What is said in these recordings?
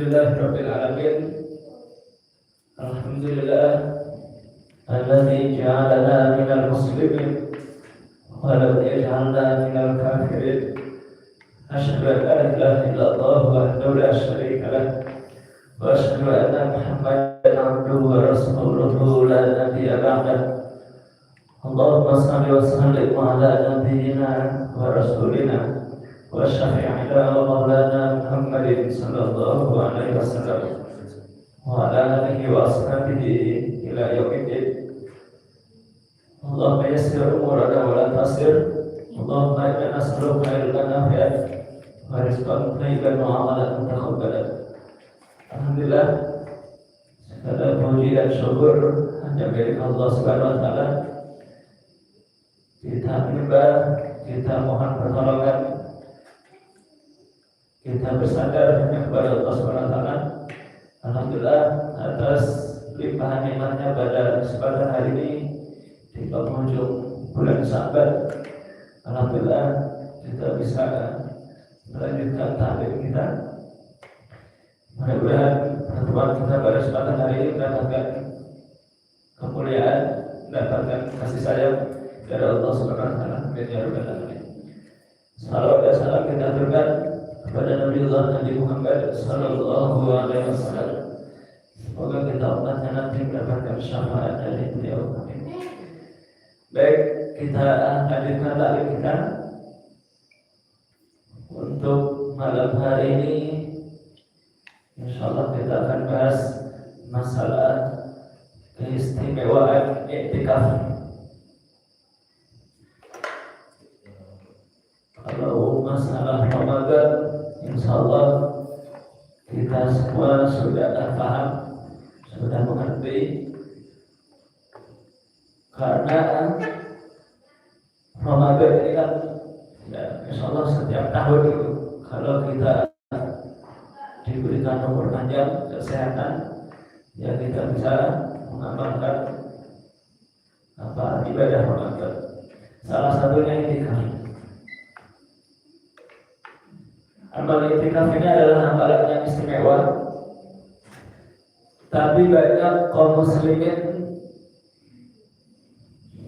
Alhamdulillahirabbil alamin. Alhamdulillah alladzi ja'alana minal muslimin wa lam yaj'alna minal kafirin. Asyhadu an la ilaha illallah wahdahu la syarika lah wa asyhadu anna Muhammadan abduhu wa rasuluhu la nabiyya ba'dah. Allahumma shalli wa sallim ala nabiyyina wa rasulina wa syafi'ina wa maulana Muhammadin sallallahu alaihi wasallam wa ala alihi wa ashabihi ila yaumiddin. Allahumma yassir umurana wa la tasir. Allahumma inna nas'aluka ilman nafi'an wa rizqan thayyiban wa amalan mutaqabbalan. Alhamdulillah, segala puji dan syukur hanya milik Allah Subhanahu wa taala. Kita menyembah, kita mohon pertolongan, kita bersandar hanya kepada Allah Subhanahu wa taala. Alhamdulillah atas limpahan nikmatnya pada kesempatan hari ini di penghujung bulan Sya'ban. Alhamdulillah kita bisa melanjutkan taklim kita. Mudah-mudahan pertemuan kita pada kesempatan hari ini mendapatkan kemuliaan, mendapatkan kasih sayang dari Allah Subhanahu wa taala. Amin ya rabbal alamin. Salawat dan salam kita aturkan kepada Nabiullah Nabi Muhammad sallallahu alaihi wasallam. Semoga kita umatnya nanti mendapatkan syafaat dari beliau. Amin. Baik, kita lanjutkan taklim kita. Untuk malam hari ini insyaallah kita akan bahas masalah keistimewaan i'tikaf. Kalau masalah Ramadan, insyaallah kita semua sudah paham, sudah mengerti. Karena Ramadan ini kan, ya, insyaallah setiap tahun itu kalau kita diberikan umur panjang, kesehatan, ya kita bisa mengamalkan ibadah Ramadan. Salah satunya i'tikaf. Amal i'tikaf ini adalah amalan yang istimewa, tapi banyak kaum muslimin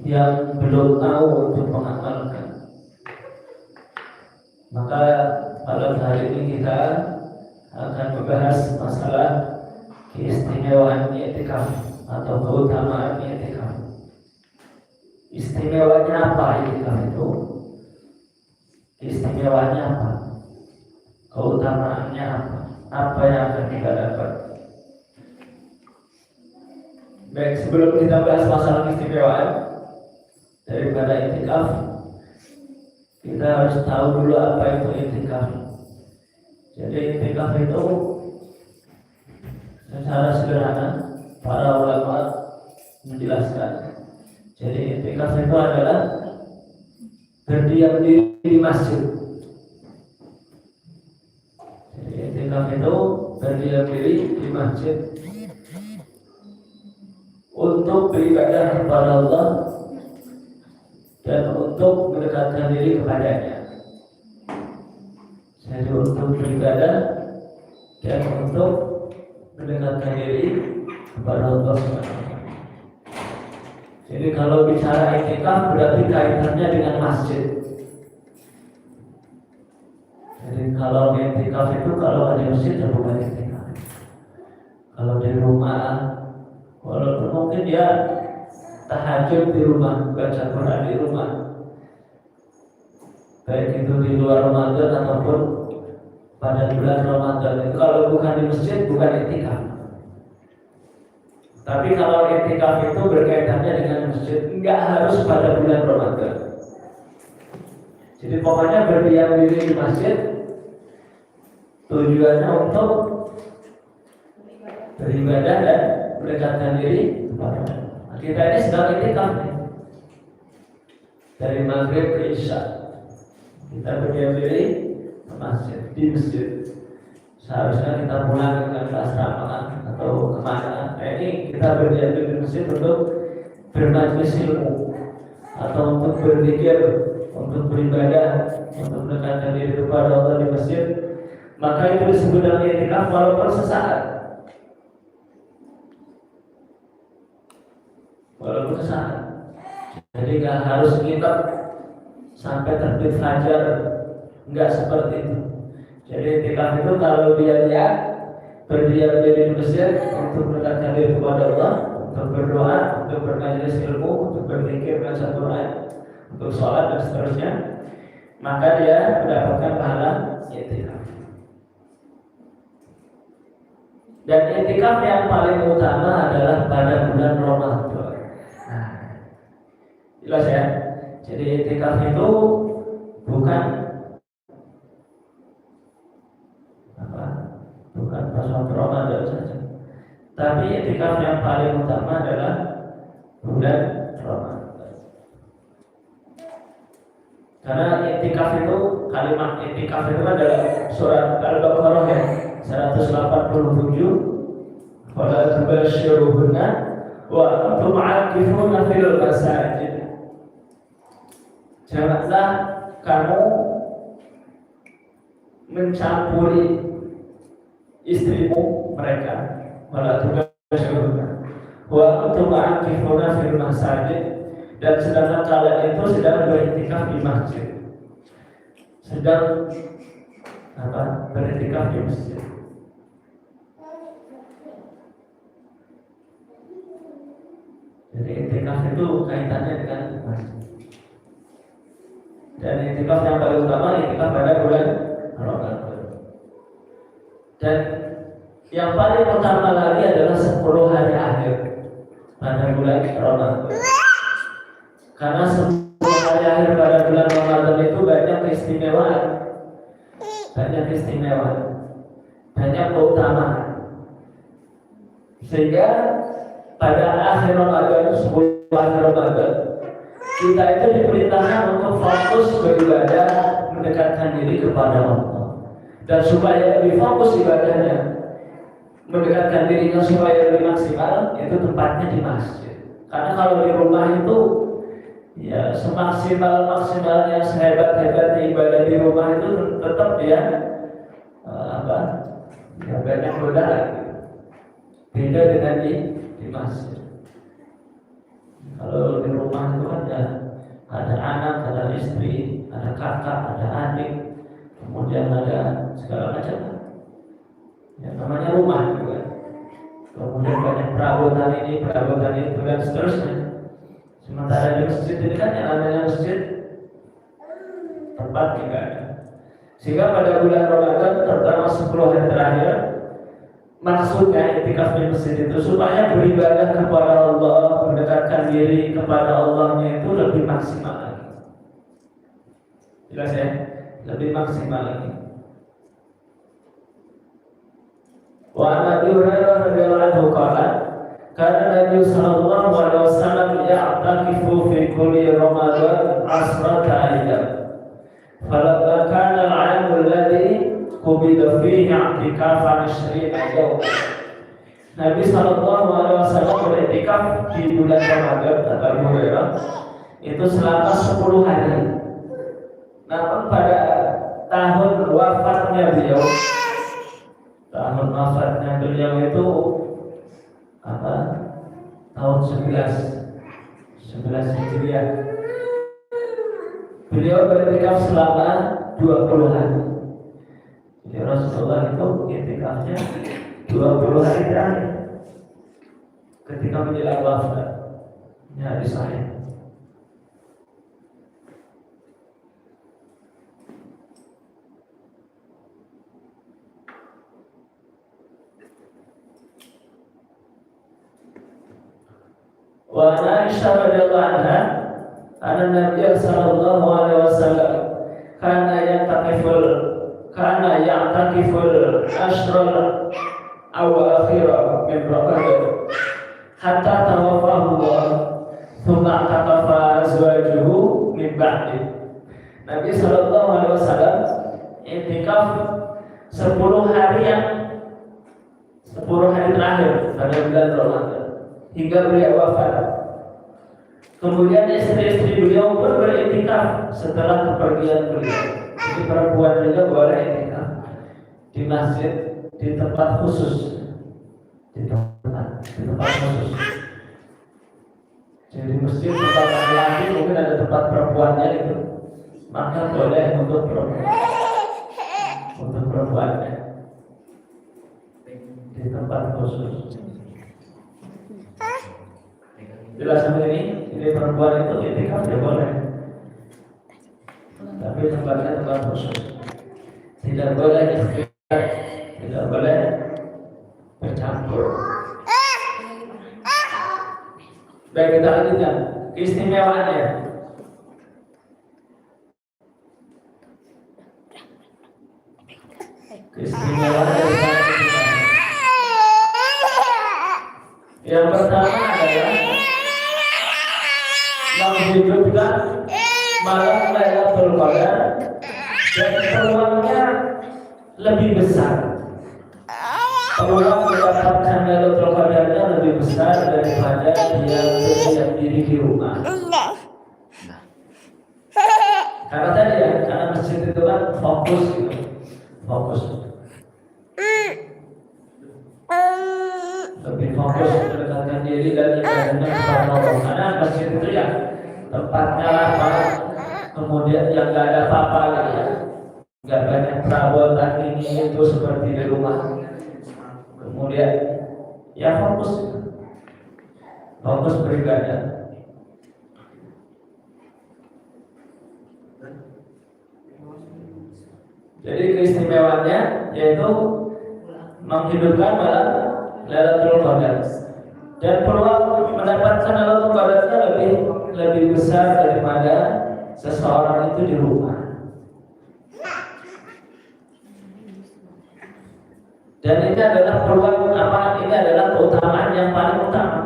yang belum tahu untuk mengamalkan. Maka pada hari ini kita akan membahas masalah keistimewaan i'tikaf atau keutamaan i'tikaf. Istimewanya apa i'tikaf itu? Istimewanya apa? Keutamaannya apa? Apa yang akan kita dapat? Baik, sebelum kita bahas masalah keistimewaan daripada i'tikaf, kita harus tahu dulu apa itu i'tikaf. Jadi i'tikaf itu secara sederhana para ulama menjelaskan. Jadi i'tikaf itu adalah berdiam diri di masjid. I'tikaf itu berdiam diri di masjid untuk beribadah kepada Allah dan untuk mendekatkan diri kepadanya. Jadi untuk beribadah dan untuk mendekatkan diri kepada Allah SWT. Jadi kalau bicara i'tikaf berarti kaitannya dengan masjid. Jadi kalau i'tikaf itu kalau ada masjid ya bukan i'tikaf. Kalau di rumah, walaupun mungkin dia tahajud di rumah, baca Quran di rumah, baik itu di luar Ramadan ataupun pada bulan Ramadan, itu kalau bukan di masjid bukan i'tikaf. Tapi kalau i'tikaf itu berkaitannya dengan masjid, enggak harus pada bulan Ramadan. Jadi pokoknya berdiam diri di masjid tujuannya untuk beribadah dan mendekatkan diri kepada Allah. Kita ini sedang i'tikaf nih. Dari maghrib ke isya kita berdiam diri ke masjid, di masjid. Seharusnya kita pulang dengan asrama atau kemana. Nah ini kita berdiam diri di masjid untuk bermajlis ilmu atau untuk berzikir, untuk beribadah, untuk mendekatkan diri kepada Allah di masjid. Maka itu disebut dengan i'tikaf walaupun sesaat. Walaupun sesaat. Jadi nggak harus nginep sampai terbit fajar, nggak seperti itu. Jadi i'tikaf itu kalau dia berdiam diri di masjid untuk mendekatkan diri kepada Allah, untuk berdoa, untuk bermajelis ilmu, untuk berzikir baca Quran, untuk sholat dan seterusnya, maka dia mendapatkan pahala i'tikaf. Dan i'tikaf yang paling utama adalah pada bulan Ramadan. Nah, jelas ya. Jadi i'tikaf itu bukan pas waktu Ramadan saja, tapi i'tikaf yang paling utama adalah bulan Ramadan. Karena i'tikaf itu, kalimat i'tikaf itu adalah surat Al-Baqarah ya 187. Wala tubashiruhunna wa antum 'akifuna fil masajid. Janganlah kamu mencampuri istrimu mereka, wala tubashiruhunna wa antum 'akifuna fil masajid, dan sedangkan kalian itu sedang beriktikaf di masjid, sedang beriktikaf di masjid. Jadi i'tikaf itu kaitannya dengan masjid. Dan i'tikaf yang paling utama i'tikaf pada bulan Ramadan. Dan yang paling utama lagi adalah 10 hari akhir pada bulan Ramadan. Karena 10 hari akhir pada bulan Ramadan itu banyak keistimewaan, banyak keutamaan. Sehingga pada akhir Ramadan, 10 akhir Ramadan, kita itu diperintahkan untuk fokus beribadah, mendekatkan diri kepada Allah. Dan supaya lebih fokus ibadahnya, mendekatkan dirinya supaya lebih maksimal, itu tempatnya di masjid. Karena kalau di rumah itu, ya semaksimal-maksimalnya, sehebat-hebatnya ibadah di rumah itu tetap dia banyak godaan. Beda dengan di masjid. Kalau di rumah itu kan ada anak, ada istri, ada kakak, ada adik, kemudian ada segala macam. Ya, namanya rumah juga. Kemudian banyak perabotan ini, perabotan itu, dan seterusnya. Sementara di masjid ini kan yang namanya masjid tempat ibadah. Sehingga pada bulan Ramadan, terutama 10 hari terakhir, maksudnya i'tikaf di masjid itu supaya beribadah kepada Allah, mendekatkan diri kepada Allahnya itu lebih maksimal lagi. Jelas ya? Lebih maksimal lagi. Wa Nabi Hurairah radhiyallahu anhu qala, kana Nabi sallallahu alaihi wasallam ya'takifu fi kulli Ramadan 10 ayyam. Falamma kana al-'aam alladhi qubida fihi i'tikafan 20 yawm. Nabi sallallahu alaihi wasallam beriktikaf di bulan Ramadan, kata Abu Hurairah, itu selama 10 hari. Namun pada tahun wafatnya beliau itu tahun 11 Hijriah. Beliau beriktikaf selama 20 hari. Jadi Rasulullah itu i'tikafnya 20 hari terakhir ketika menjelang wafat. Ini hadis sahih. Wa Aisyah radhiyallahu anha, anna Nabi sallallahu alaihi wasallam kana ya'takiful ashral awakhira min Ramadan hatta tawaffahu Allah, thumma i'takafa azwajuhu min ba'di. Nabi sallallahu alaihi wasallam i'tikaf 10 hari terakhir pada bulan Ramadan hingga beliau wafat. Kemudian istri-istri beliau pun beriktikaf setelah kepergian beliau. Jadi perempuan juga boleh iktikaf di masjid, di tempat khusus, di tempat khusus. Jadi masjid tempat laki-laki mungkin ada tempat perempuannya itu, maka boleh untuk perempuannya di tempat khusus. Jelas sampai ini perempuan itu itikaf ya boleh, tapi tempatnya tempat khusus. Tidak boleh ikhtiar, tidak boleh bercampur. Baik, kita lanjutkan keistimewaannya. Keistimewaan dari yang pertama adalah menghidupkan malam Lailatul Qadar dan peluangnya lebih besar. Peluang mendapatkan Lailatul Qadarnya lebih besar daripada dia berdiam diri di rumah. Karena tadi ya, karena masjid itu kan fokus gitu, fokus. Lebih fokus mendekatkan diri dan ibadahnya kepada Allah. Karena masjid itu ya tempatnya lapang, kemudian yang nggak ada apa-apa gitu ya, nggak banyak perabotan ini itu seperti di rumah. Kemudian ya fokus beribadah. Jadi keistimewaannya yaitu menghidupkan malam Lailatul Qadar dan peluang mendapatkan Lailatul Qadarnya lebih besar daripada seseorang itu di rumah. Dan ini adalah peluang apa? Ini adalah keutamaan yang paling utama.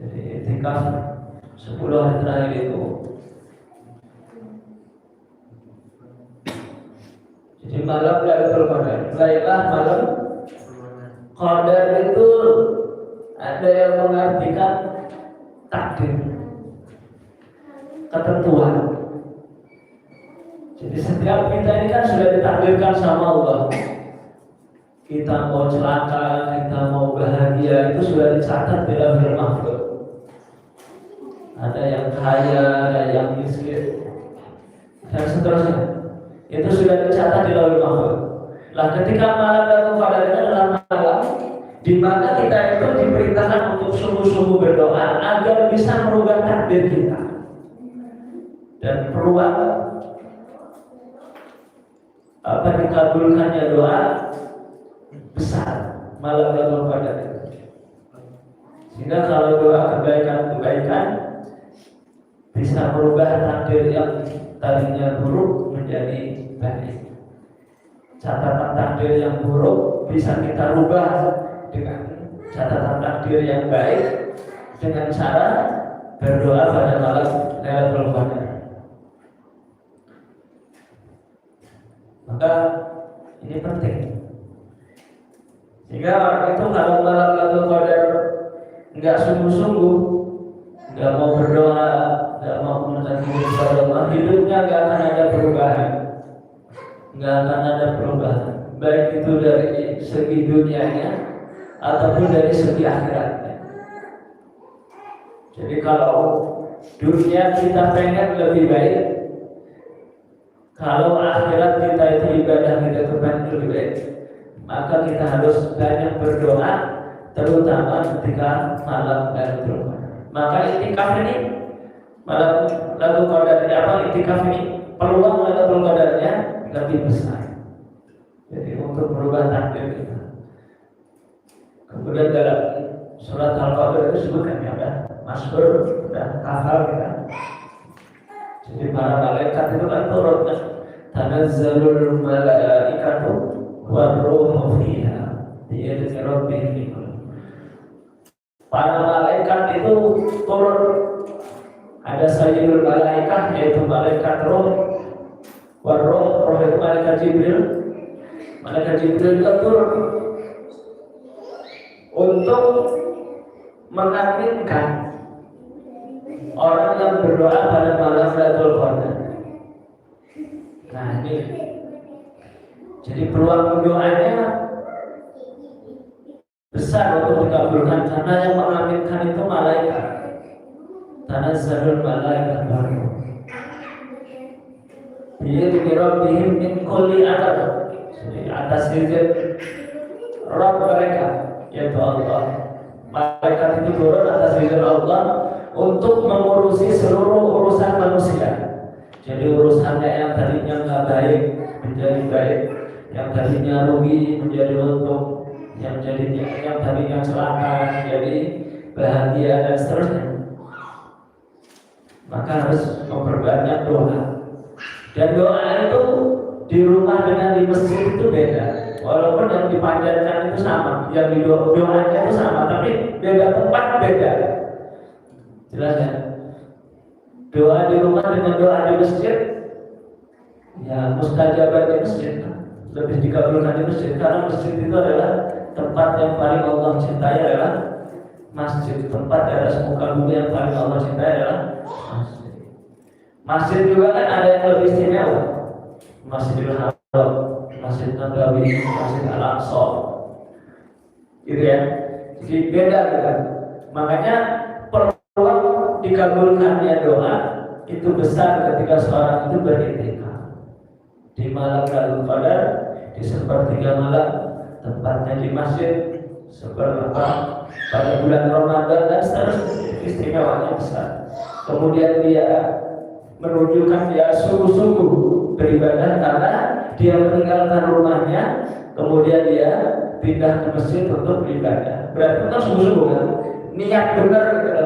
Jadi itikaf 10 hari terakhir itu. Jadi malam Lailatul Qadar, Lailah malam Qadar itu ada yang mengartikan takdir, ketentuan. Jadi setiap kita ini kan sudah ditakdirkan sama Allah. Kita mau celaka, kita mau bahagia, itu sudah dicatat di Lauhul Mahfuz. Ada yang kaya, ada yang miskin, dan seterusnya. Itu sudah dicatat di Lauhul Mahfuz. Lah ketika malam Lailatul Qadar itu adalah malam di mana kita itu diperintahkan untuk sungguh-sungguh berdoa agar bisa merubah takdir kita. Dan peluang dikabulkannya doa besar malam Lailatul Qadar. Sehingga kalau doa kebaikan bisa merubah takdir yang tadinya buruk menjadi baik. Catatan takdir yang buruk bisa kita rubah dengan catatan takdir yang baik dengan cara berdoa pada malam Lailatul Qadar. Maka ini penting. Sehingga orang itu kalau malam Lailatul Qadar nggak sungguh-sungguh, nggak mau berdoa, nggak mau mendekati kepada Allah, hidupnya nggak akan ada perubahan, nggak akan ada perubahan, baik itu dari segi dunianya ataupun dari segi akhiratnya. Jadi kalau dunia kita pengen lebih baik, kalau akhirat kita itu ibadah kita itu pengen lebih baik, maka kita harus banyak berdoa, terutama ketika malam Lailatul Qadar. Maka itikaf ini malam Lailatul Qadar ini apa? Itikaf ini peluang Lailatul Qadarnya lebih besar. Jadi untuk merubah takdir kita. Kemudian dalam surat Al-Qadar itu disebutkan ya kan, masyhur dan hafal kita. Jadi para malaikat itu kan turun, tanazzalul malaikatu war-ruhu fiha bi'izni rabbihim. Para malaikat itu turun, ada sayyidul malaikat yaitu malaikat roh, war-ruh, roh itu malaikat Jibril. Malaikat Jibril itu turun untuk mengaminkan orang yang berdoa pada malam Lailatul Qadar. Nah ini Jadi peluang doanya besar untuk dikabulkan karena yang mengaminkan itu malaikat. Tanazzalul malaikat baru. Bi'idzni rabbihim min kulli amr. Jadi atas izin Rabb mereka, yaitu Allah. Malaikat itu turun atas izin Allah untuk mengurusi seluruh urusan manusia. Jadi urusannya yang tadinya nggak baik menjadi baik, yang tadinya rugi menjadi untung, yang tadinya celaka menjadi bahagia dan seterusnya. Maka harus memperbanyak doa. Dan doa itu di rumah dengan di masjid itu beda. Walaupun yang dipanjatkan itu sama, yang di doanya itu sama, tapi beda tempat beda. Jelas ya? Doa di rumah dengan doa di masjid, ya mustajabah di masjid lebih dikabulkan di masjid, karena masjid itu adalah tempat yang paling Allah cintai adalah masjid. Tempat di atas muka bumi yang paling Allah cintai adalah masjid. Masjid juga kan ada yang lebih istimewa. Masjidil Haram, Masjid Nabawi, Masjid Al-Aqsa, gitu ya. Jadi beda kan. Makanya peluang dikabulkannya doa itu besar ketika seorang itu beriktikaf di malam Lailatul Qadar, di sepertiga malam, tempatnya di masjid, seperempat pada bulan Ramadan dan seterusnya. Istimewanya besar. Kemudian dia menunjukkan dia sungguh-sungguh beribadah karena dia meninggalkan rumahnya, kemudian dia pindah ke masjid untuk beribadah. Berarti kan sungguh-sungguh kan? Niat benar,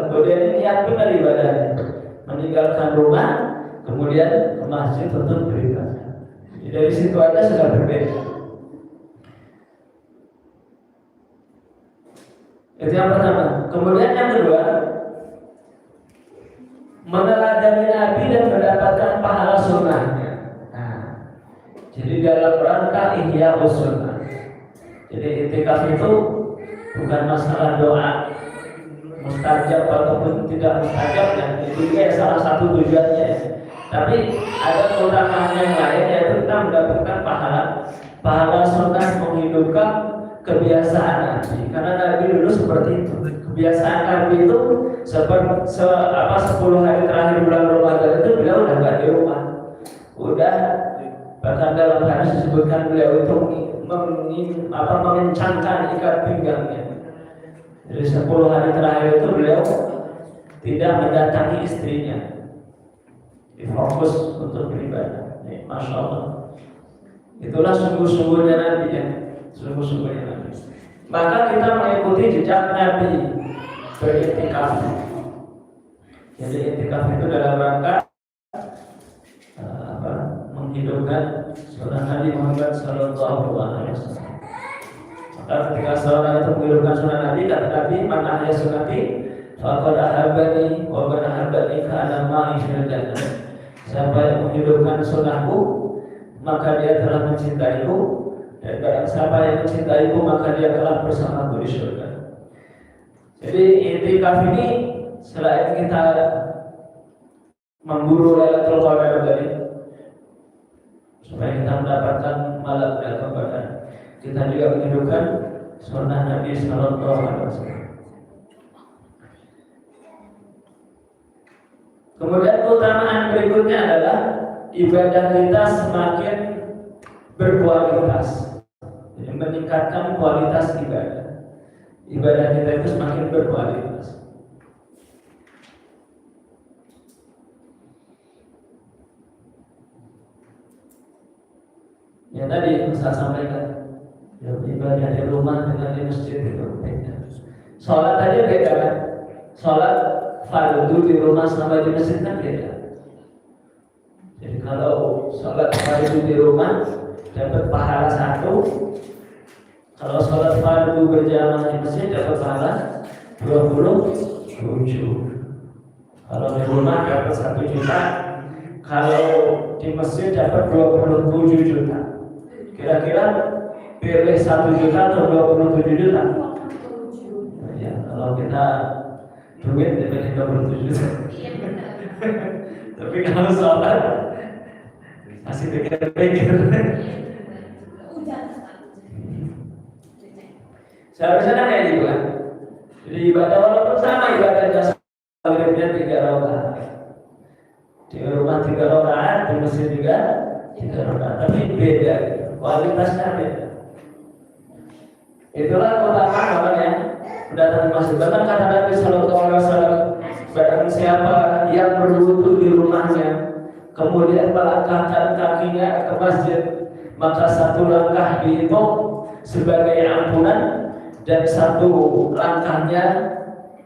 kemudian niat benar ibadahnya. Meninggalkan rumah, kemudian ke masjid untuk beribadah. Jadi dari situ aja sudah berbeda. Itu yang pertama. Kemudian yang kedua, meneladani Nabi dan mendapatkan pahala sunnahnya. Jadi dalam rangka ihya sunnah. Jadi i'tikaf itu bukan masalah doa mustajab ataupun tidak mustajab, dan itu salah satu tujuannya. Tapi ada keutamaan yang lain, yaitu kita mendapatkan pahala sunnah, menghidupkan kebiasaan Nabi. Karena Nabi dulu seperti itu. Kebiasaan Nabi itu 10 hari terakhir bulan Ramadan itu beliau udah nggak di rumah. Udah, bahkan dalam hadis disebutkan beliau itu mengencangkan ikat pinggangnya. Jadi 10 hari terakhir itu beliau tidak mendatangi istrinya, difokus untuk beribadah. Masya Allah. Itulah sungguh-sungguhnya Nabi ya, sungguh-sungguhnya Nabi. Maka kita mengikuti jejak Nabi beriktikaf. Jadi iktikaf itu dalam rangka menghidupkan sunnah Nabi Muhammad Sallallahu Alaihi Wasallam. Maka ketika seorang itu menghidupkan sunnah Nabi, kata Nabi, "Man ahya sunnati faqad ahabbani wa man ahabbani kana ma'i fil jannah." Siapa yang menghidupkan sunnahku, maka dia telah mencintaiku, dan barang siapa yang mencintaiku, maka dia telah bersamaku di surga. Jadi i'tikaf ini selain kita memburu Lailatul Qadar tadi, supaya kita mendapatkan malam Lailatul Qadar, kita juga menghidupkan sunnah Nabi Sallallahu Alaihi Wasallam. Kemudian keutamaan berikutnya adalah ibadah kita semakin berkualitas, jadi meningkatkan kualitas ibadah. Ibadah kita itu semakin berkualitas. Ya tadi saya sampaikan, ya, ibadah di rumah dengan di masjid itu beda. Sholat aja beda kan? Sholat fardu di rumah sama di masjid kan beda. Jadi kalau sholat fardu di rumah dapat pahala 1, kalau sholat fardu berjamaah di masjid dapat pahala 27. Kalau di rumah dapat 1 juta, kalau di masjid dapat 27 juta. Kira-kira pilih 1 juta atau 27 juta? Ya, kalau kita duit pilih 27 juta. Tapi kalau sholat masih pikir-pikir. Seharusnya kan kayak gitu kan. Jadi ibadah walaupun sama ibadahnya wiridnya 3 rakaat. Di rumah 3 rakaat, di masjid juga 3 rakaat, tapi beda, kualitasnya beda. Itulah keutamaan orang yang datang ke masjid. Bahkan kata Nabi Sallallahu Alaihi Wasallam, barang siapa yang berwudu di rumahnya, kemudian melangkahkan kakinya ke masjid, maka 1 langkah dihitung sebagai ampunan dan 1 langkahnya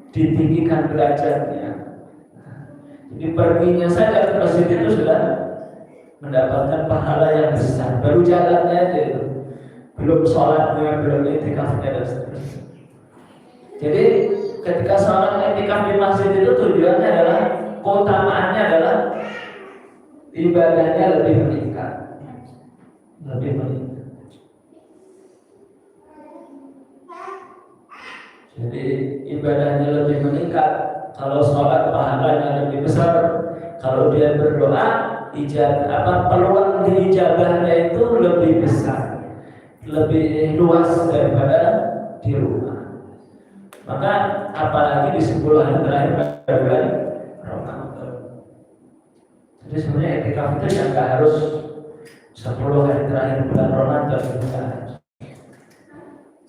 ditinggikan derajatnya. Jadi perginya saja ke masjid itu sudah mendapatkan pahala yang besar. Baru jalannya aja itu, belum sholatnya, belum iktikafnya dan seterusnya. Jadi ketika seorang iktikaf di masjid itu tujuannya adalah, keutamaannya adalah ibadahnya lebih meningkat, lebih meningkat. Jadi ibadahnya lebih meningkat. Kalau sholat pahalanya lebih besar. Kalau dia berdoa, peluang diijabahnya itu lebih besar, lebih luas daripada di rumah. Maka apalagi di 10 hari terakhir pada bulan Ramadan. Jadi sebenarnya iktikaf itu yang nggak harus 10 hari terakhir bulan Ramadan,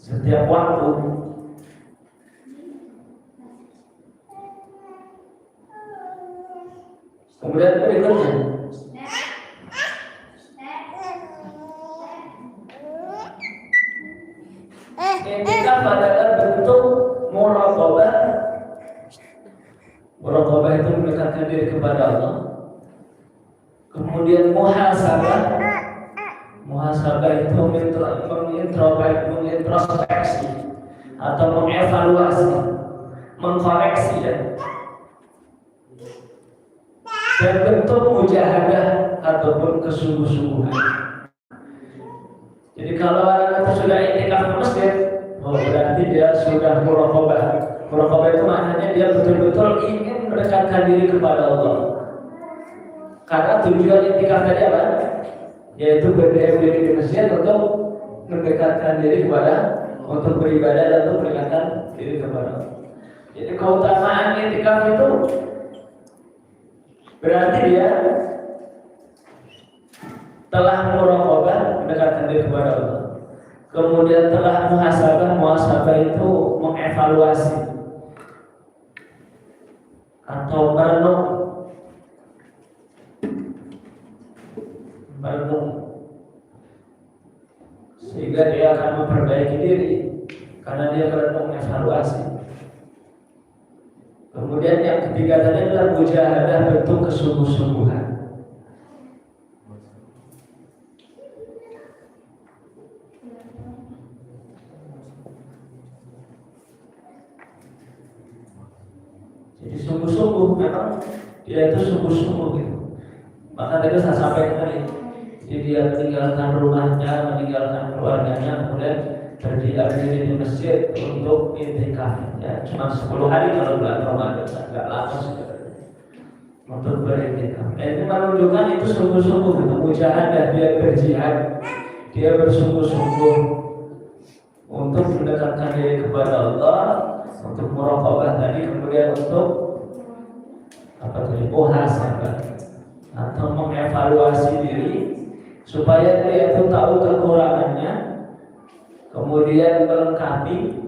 setiap waktu. Kemudian berikutnya, iktikaf adalah bentuk muraqabah. Muraqabah itu mendekatkan diri kepada Allah. Kemudian muhasabah. Muhasabah itu mengintrospeksi atau mengevaluasi, mengkoreksi ya. Dan bentuk mujahadah ataupun kesungguh-sungguhan. Jadi kalau orang itu sudah iktikaf ke masjid, berarti dia sudah muraqabah. Muraqabah itu maknanya dia betul-betul ingin mendekatkan diri kepada Allah. Karena tujuan iktikaf tadi apa? Yaitu berdiri di masjid untuk mendekatkan diri kepada, untuk beribadah dan untuk mendekatkan diri kepada Allah. Jadi keutamaan iktikaf itu berarti dia telah muraqabah, mendekatkan diri kepada Allah. Kemudian telah muhasabah. Muhasabah itu mengevaluasi atau merenung, sehingga dia akan memperbaiki diri karena dia merenung, evaluasi. Kemudian yang ketiga tadi adalah mujahadah, bentuk kesungguh-sungguhan. Jadi sungguh-sungguh, memang dia itu sungguh-sungguh gitu. Maka tadi saya sampaikan tadi, jadi dia meninggalkan rumahnya, meninggalkan keluarganya, kemudian berdiri di masjid untuk iktikaf. Ya, cuma 10 hari kalau bulan Ramadan, nggak lama sebenarnya untuk beriktikaf. Ini menunjukkan itu sungguh-sungguh, gitu. Mujahadah, dia berjihad, dia bersungguh-sungguh untuk mendekatkan diri kepada Allah, untuk muraqabah tadi, kemudian untuk muhasabah atau mengevaluasi diri supaya dia itu tahu kekurangannya, kemudian melengkapi,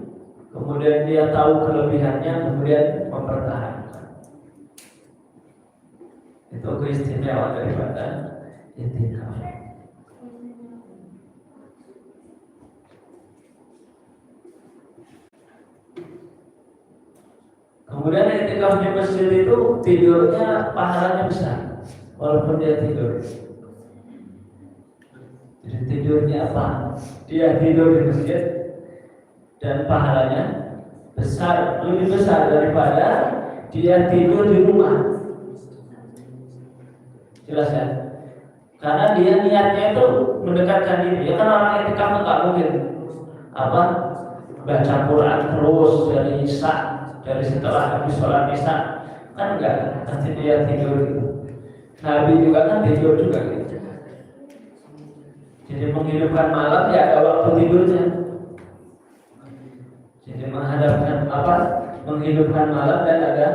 kemudian dia tahu kelebihannya, kemudian mempertahankan. Itu keistimewaan daripada iktikaf. Kemudian iktikaf di masjid itu tidurnya pahalanya besar, walaupun dia tidur. Jadi tidurnya apa? Dia tidur di masjid dan pahalanya besar, lebih besar daripada dia tidur di rumah. Jelas ya? Karena dia niatnya itu mendekatkan diri. Ya kan orang iktikaf nggak mungkin baca Quran terus dari isya, dari setelah habis sholat isya, kan enggak. Nanti dia tidur gitu. Nabi juga kan tidur juga gitu. Jadi menghidupkan malam ya ada waktu tidurnya. Jadi menghadapkan menghidupkan malam dan ada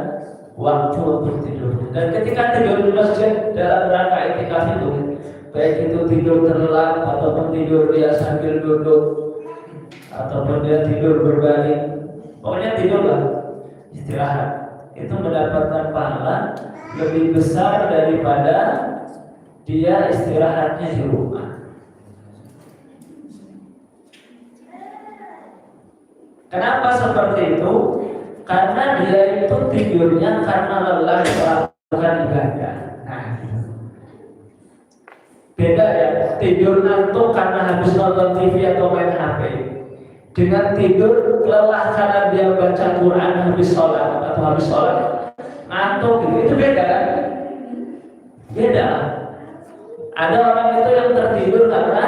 waktu untuk tidur. Dan ketika tidur di masjid dalam rangka iktikaf itu, baik itu tidur terlelap ataupun tidur dia sambil duduk ataupun dia tidur berbaring, pokoknya tidurlah, istirahat, itu mendapatkan pahala lebih besar daripada dia istirahatnya di rumah. Kenapa seperti itu? Karena dia itu tidurnya karena lelah melakukan ibadah. Nah, beda ya, tidur ngantuk karena habis nonton TV atau main HP, dengan tidur lelah karena dia baca Quran habis sholat atau habis sholat ngantuk gitu, itu beda kan? Beda. Ada orang itu yang tertidur karena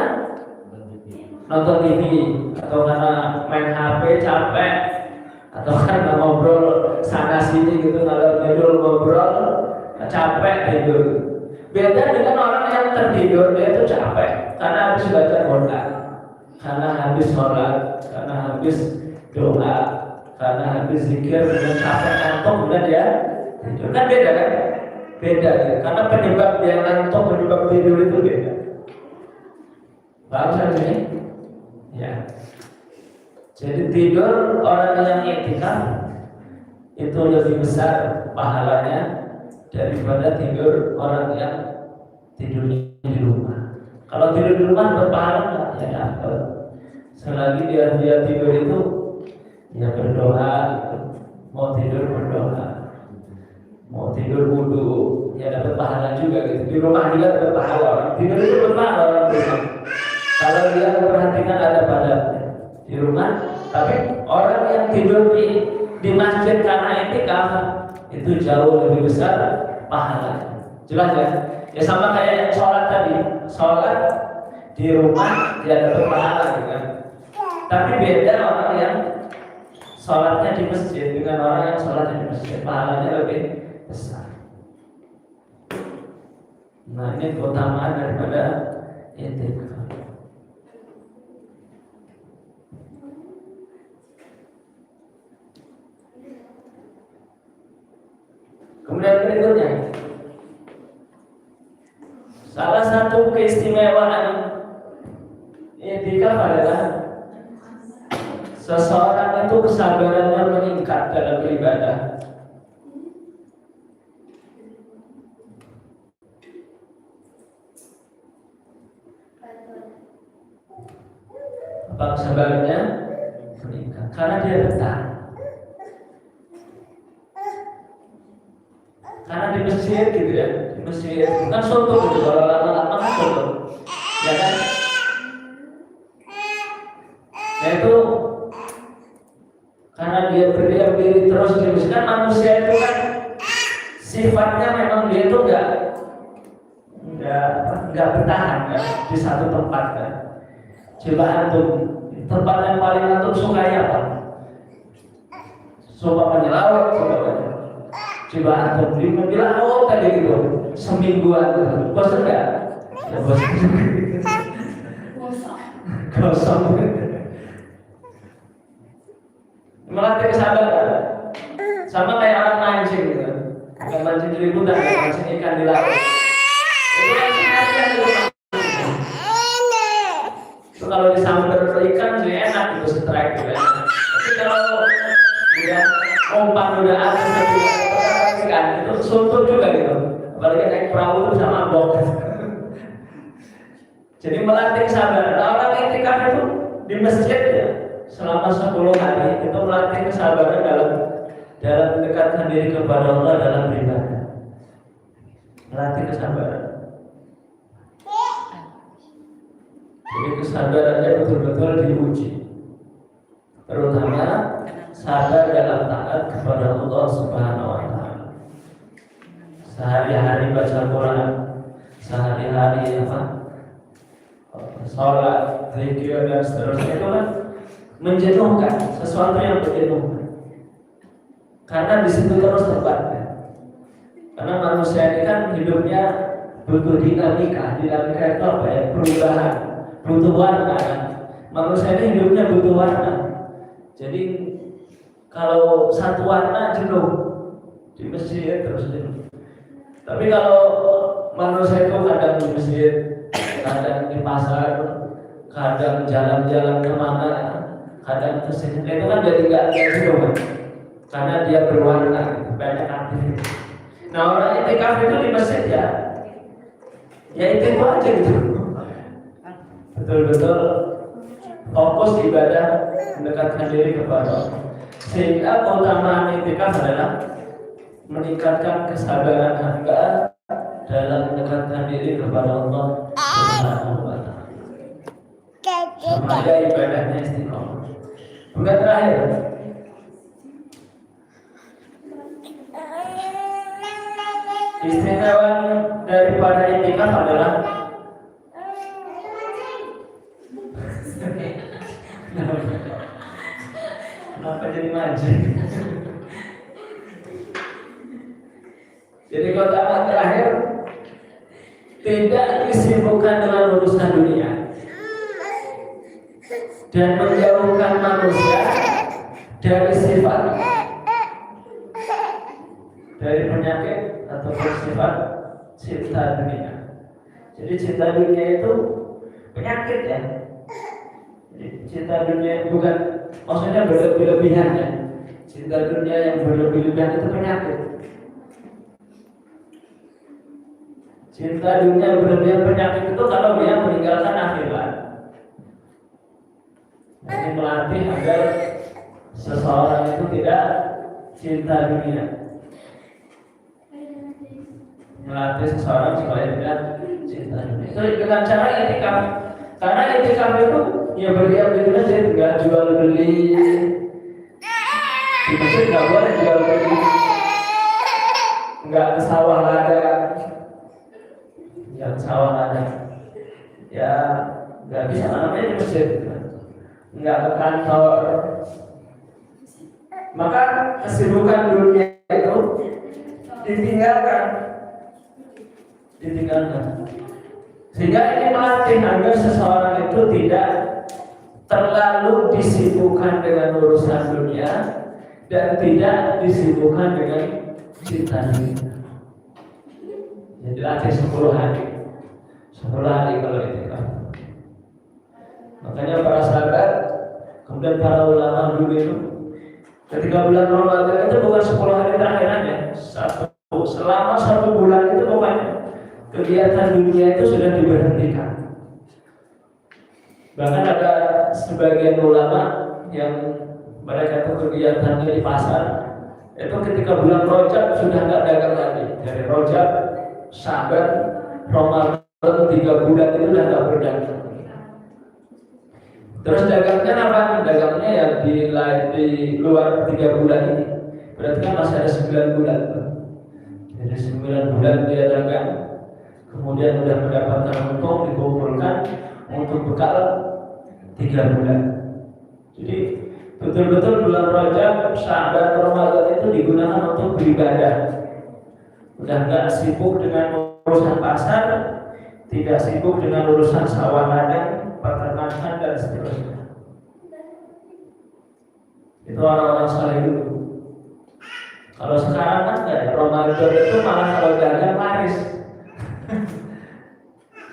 nonton TV atau karena main HP capek atau karena ngobrol sana sini gitu, ngalor ngidul ngobrol capek tidur. Beda dengan orang yang tertidur, dia itu capek karena habis baca Quran, karena habis sholat, karena habis doa, karena habis zikir, kemudian capek ngantuk, kemudian dia tidur. Kan beda kan? Beda ya. Karena penyebab dia ngantuk, penyebab tidur itu beda. Paham saja ini? Ya. Jadi tidur orang yang iktikaf itu lebih besar pahalanya daripada tidur orang yang tidurnya di rumah. Kalau tidur di rumah berpahala nggak? Ya dapat. Selagi dia tidur itu ya berdoa, mau tidur berdoa, mau tidur wudu, ya dapat pahala juga gitu. Di rumah juga dapat pahala. Orang tidur itu berpahala orang rumah. Kalau dia memperhatikan ada padatnya di rumah, tapi orang yang tidur di masjid karena iktikaf itu jauh lebih besar pahalanya. Jelas ya? Ya sama kayak yang sholat tadi, sholat di rumah dia dapat pahala gitu kan. Tapi beda orang yang sholatnya di masjid dengan orang yang sholatnya di masjid, pahalanya lebih besar. Nah ini keutamaan daripada iktikaf. Kemudian berikutnya, salah satu keistimewaan iktikaf adalah seseorang itu kesabarannya meningkat dalam beribadah. Apa kesabarannya meningkat? Karena dia betah. Karena di masjid gitu ya, di masjid bukan soto gitu, kalau lama-lama kan soto, ya kan? Nah itu karena dia berdiam diri terus di masjid, kan manusia itu kan sifatnya memang dia itu nggak bertahan kan di satu tempat kan. Coba antum, tempat yang paling antum sukai apa? Coba menyelawat, coba antum di laut tadi gitu semingguan gitu, bosan nggak? Ya bosan. Kosong. Melatih kesabaran. Sama kayak orang mancing gitu. Bukan mancing di liputan, mancing ikan di laut. Itu mancing ikan di rumah. Itu kalau disambar ikan sih enak gitu, strike gitu ya. Tapi kalau udah umpan udah atas kan itu suntuk juga gitu, apalagi naik perahu itu sama bok. Jadi melatih kesabaran. Orang iktikaf itu di masjid ya selama 10 hari itu melatih kesabaran dalam mendekatkan diri kepada Allah dalam beribadah. Melatih kesabaran. Jadi kesabarannya betul-betul diuji, terutama sabar dalam taat kepada Allah Subhanahu wa Ta'ala. Sehari-hari baca Quran, sehari-hari sholat, zikir dan seterusnya, itu kan menjenuhkan, sesuatu yang menjenuhkan. Karena di situ terus tempatnya. Karena manusia ini kan hidupnya butuh dinamika. Dinamika itu apa ya? Perubahan, butuh warna. Manusia ini hidupnya butuh warna. Jadi Kalau satu warna jenuh di masjid terus jenuh. Tapi kalau manusia itu kadang di masjid, kadang di pasar, kadang jalan-jalan kemana, kadang ke sini, itu kan jadi nggak jenuh kan? Karena dia berwarna, banyak aktivitas. Nah orang itikaf itu di masjid ya itu aja gitu. Betul-betul fokus ibadah, mendekatkan diri kepada Allah. Sehingga keutamaan itikaf adalah meningkatkan kesabaran hamba dalam mendekatkan diri kepada Allah Subhanahu wa Ta'ala. Semoga ibadahnya istiqomah. Kemudian terakhir, istimewa daripada itikaf adalah kenapa jadi manja? Jadi keutamaan terakhir, tidak disibukkan dengan urusan dunia dan menjauhkan manusia dari sifat, dari penyakit atau sifat cinta dunia. Jadi cinta dunia itu penyakit ya. Jadi cinta dunia bukan maksudnya berlebihan ya. Cinta dunia yang berlebihan itu penyakit. Cinta dunia yang berlebihan penyakit itu kalau dia meninggalkan akhirat. Ini melatih agar seseorang itu tidak cinta dunia. Melatih seseorang supaya tidak cinta dunia. Itu dengan cara itikaf. Karena itikaf itu ya berdiam di masjid, nggak jual beli. Di masjid nggak boleh jual beli, nggak ke sawah ladang. Yang sawah ladang, ya nggak bisa namanya di masjid, nggak ke kantor. Maka kesibukan dunia itu ditinggalkan. Sehingga ini melatih agar seseorang itu tidak terlalu disibukkan dengan urusan dunia dan tidak disibukkan dengan cinta dunia. Jadi latih 10 hari. 10 hari kalau itikaf. Makanya para sahabat, kemudian para ulama dulu itu, ketika bulan Ramadan itu bukan 10 hari terakhirnya, selama 1 bulan itu pokoknya kegiatan dunia itu sudah diberhentikan. Bahkan ada sebagian ulama yang mereka itu kegiatannya di pasar, itu ketika bulan Rajab sudah nggak dagang lagi. Dari Rajab, Syaban, Ramadan 3 bulan itu sudah nggak berdagang. Terus dagangnya apa? Dagangnya ya di luar 3 bulan ini. Berarti kan masih ada 9 bulan. Jadi 9 bulan dia dagang, kemudian sudah mendapatkan untung, dikumpulkan untuk bekal 3 bulan. Jadi betul-betul bulan Rajab, Syaban, Ramadan itu digunakan untuk beribadah. Udah nggak sibuk dengan urusan pasar, tidak sibuk dengan urusan sawah ladang, peternakan dan seterusnya. Itu orang-orang saleh dulu. Kalau sekarang kan nggak ya, Ramadan itu malah kalau dagang laris.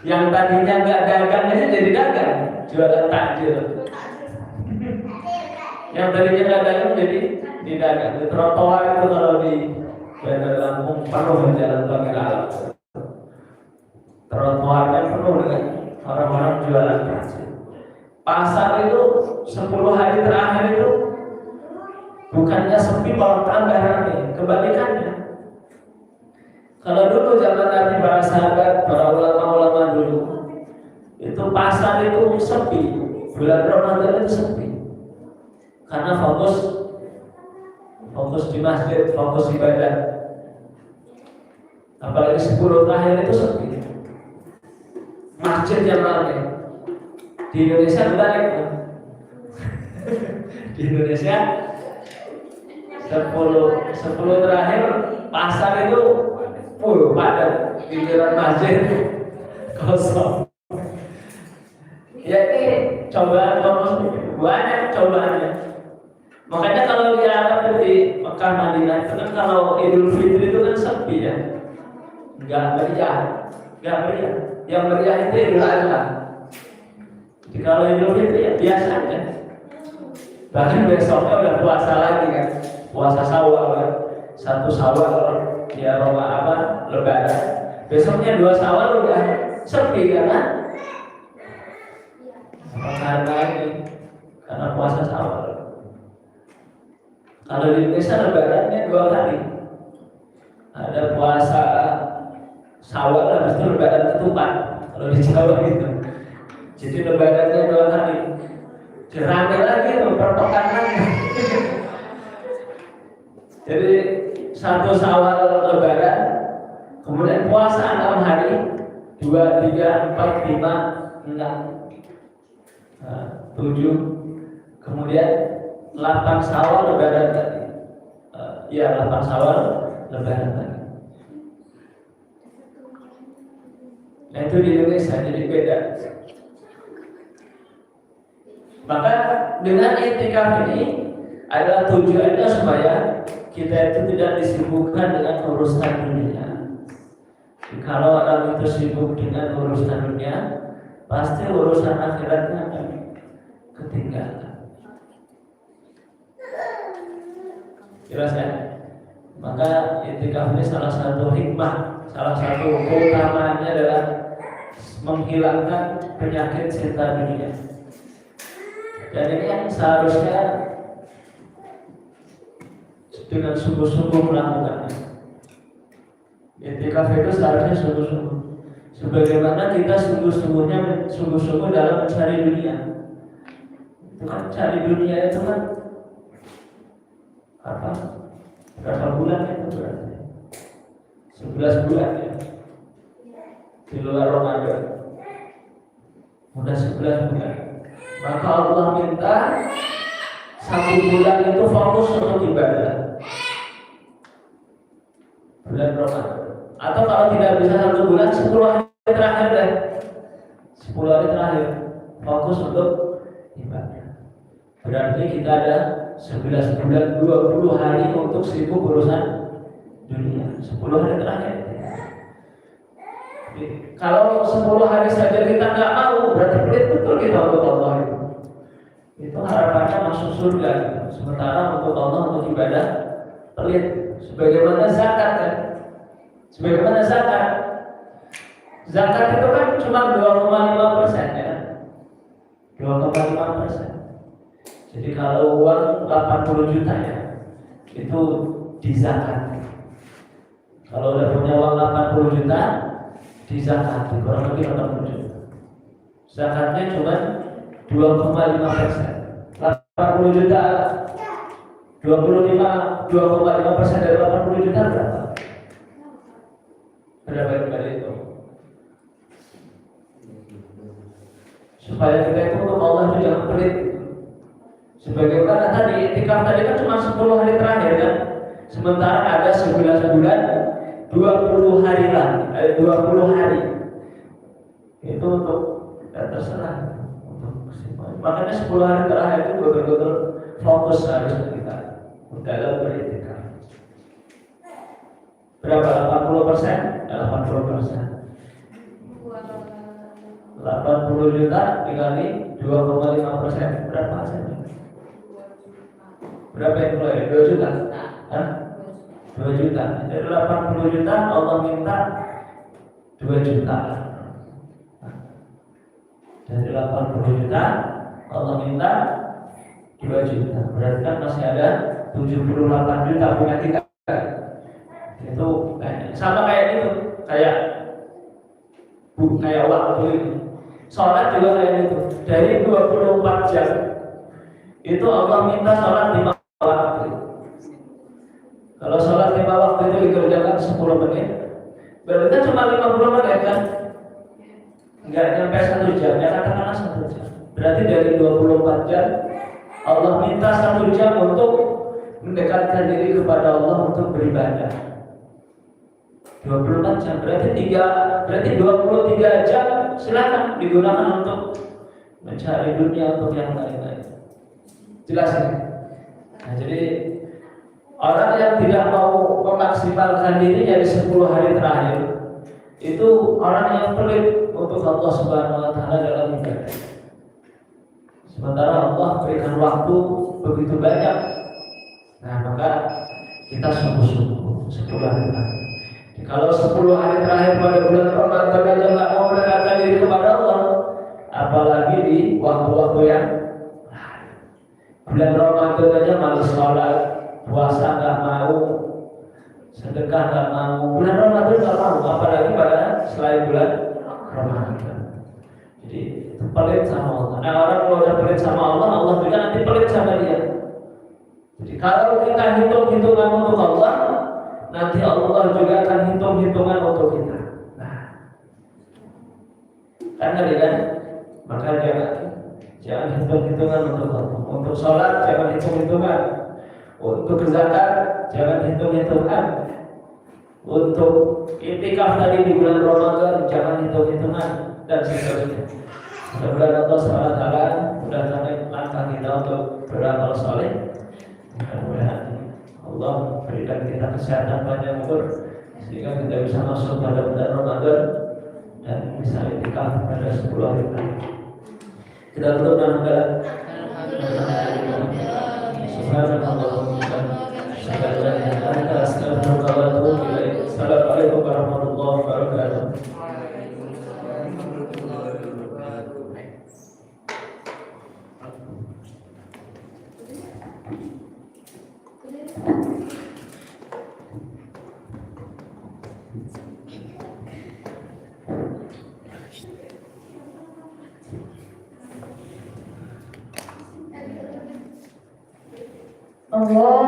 Yang tadinya nggak dagang aja jadi dagang, jualan takjil. Yang tadinya nggak dagang jadi didagang. Di trotoar itu kalau di Bandar Lampung penuh jalan Bangil Alam. Trotoar kan penuh dengan orang-orang jualan takjil. Pasar itu 10 hari terakhir itu bukannya sepi malah tambah ramai, kebalikannya. Kalau dulu zaman Nabi, para sahabat, para ulama-ulama dulu, itu pasar itu sepi, bulan Ramadan itu sepi, karena fokus di masjid, fokus ibadah. Apalagi 10 terakhir itu sepi, masjid yang ramai. Di Indonesia balik, di Indonesia 10 terakhir pasar itu full padat, giliran masjid kosong. Ya ini cobaan banyak cobaannya. Makanya kalau dia Mekah Madinah itu kan kalau Idul Fitri itu kan sepi ya, nggak meriah. Yang meriah itu Idul Adha. Jadi kalau Idul Fitri ya biasa aja. Bahkan besoknya udah puasa lagi kan, puasa Syawal kan, 1 Syawal ya Ramadan Lebaran. Besoknya 2 Syawal udah sepi karena karena puasa Syawal. Kalau di Indonesia Lebarannya 2 kali. Ada puasa Syawal habis itu Lebaran ketupat. Kalau di Jawa gitu. Jadi Lebarannya 2 kali. Rame lagi tuh perpecahan. Jadi 1 Syawal Lebaran, kemudian puasa 6 hari, 2, 3, 4, 5, 6, 7, kemudian 8 Syawal Lebaran tadi. 8 Syawal Lebaran tadi. Nah itu di Indonesia jadi beda. Maka dengan i'tikaf ini adalah tujuannya supaya kita itu tidak disibukkan dengan urusan dunia. Jadi kalau orang itu sibuk dengan urusan dunia, pasti urusan akhiratnya akan ketinggalan. Jelas ya? Maka i'tikaf ini salah satu hikmah, salah satu keutamaannya adalah menghilangkan penyakit cinta dunia. Dan ini yang seharusnya dengan sungguh-sungguh melakukannya. I'tikaf itu seharusnya sungguh-sungguh. Sebagaimana kita sungguh-sungguh dalam mencari dunia. Itu kan cari dunia itu kan berapa bulan itu berarti? 11 bulan ya. Di luar Ramadan. Udah 11 bulan. Maka Allah minta 1 bulan itu fokus untuk ibadah. Bulan Ramadan. Atau kalau tidak bisa 1 bulan, 10 hari terakhir deh. 10 hari terakhir fokus untuk ibadah. Berarti kita ada 11 bulan 20 hari untuk sibuk urusan dunia. 10 hari terakhir. Kalau 10 hari saja kita nggak mau, berarti pelit betul kita untuk Allah itu. Itu harapannya masuk surga. Sementara untuk Allah, untuk ibadah pelit. Sebagaimana zakat kan. Sebagaimana zakat. Zakat itu kan cuma 2,5% ya. 2,5%. Jadi kalau uang 80 juta ya, itu dizakat. Kalau udah punya uang 80 juta, dizakati kurang lebih 80 juta. Zakatnya cuma 2,5%. 80 juta 2,5% dari 80 juta berapa? Berapa kali itu? Supaya kita itu untuk Allah itu jangan pelit. Sebagaimana tadi i'tikaf tadi kan cuma 10 hari terakhir kan. Sementara ada 11 bulan 20 hari lagi, 20 hari. Itu untuk terserah. Makanya 10 hari terakhir itu betul-betul fokus harusnya kita dalam beritikaf. Berapa? 80%? 80%. 80 juta dikali 2,5%. Berapa hasilnya? Berapa yang keluar? 2 juta? Hah? 2 juta. Dari 80 juta Allah minta 2 juta. Dari 80 juta Allah minta 2 juta. Berarti kan masih ada 78 juta punya kita. Itu sama kayak itu, kayak waktu ini. Sholat juga kayak itu. Dari 24 jam itu Allah minta sholat 5 waktu. Kalau sholat 5 waktu itu dikerjakan 10 menit, berarti kan cuma 50 menit kan? Enggak nyampe 1 jam, ya katakanlah 1 jam. Berarti dari 24 jam Allah minta 1 jam untuk mendekatkan diri kepada Allah untuk beribadah. 24 jam berarti 23 jam silakan digunakan untuk mencari dunia, untuk yang lain-lain. Jelas ya? Nah, jadi Orang yang tidak mau memaksimalkan dirinya di 10 hari terakhir itu orang yang pelit untuk Allah Subhanahu wa taala dalam ibadah. Sementara Allah berikan waktu begitu banyak. Nah, maka kita sungguh-sungguh 10 hari terakhir. Kalau 10 hari terakhir pada bulan Ramadan aja nggak mau mendekatkan diri kepada Allah, apalagi di waktu-waktu yang bulan Ramadan aja malas sholat, puasa nggak mau, sedekah nggak mau. Bulan Ramadan nggak mau, apalagi pada selain bulan Ramadan. Jadi pelit sama Allah. Nah, orang kalau udah pelit sama Allah, Allah juga nanti pelit sama dia. Jadi kalau kita hitung-hitungan untuk Allah, nanti Allah juga akan hitung-hitungan untuk kita. Nah, kan tadi kan, maka jangan hitung-hitungan untuk Allah. Untuk sholat jangan hitung-hitungan. Untuk zakat jangan hitung-hitungan. Untuk iktikaf tadi di bulan Ramadan jangan hitung-hitungan dan seterusnya. Mudah-mudahan Allah SWT sudah sampai langkah kita untuk beramal soleh. Mudah-mudahan Allah berikan kita kesehatan panjang umur sehingga kita bisa masuk pada bulan Ramadan dan bisa iktikaf pada 10 hari terakhir. Kita tutup dengan doa. Assalamualaikum warahmatullahi wabarakatuh. Allah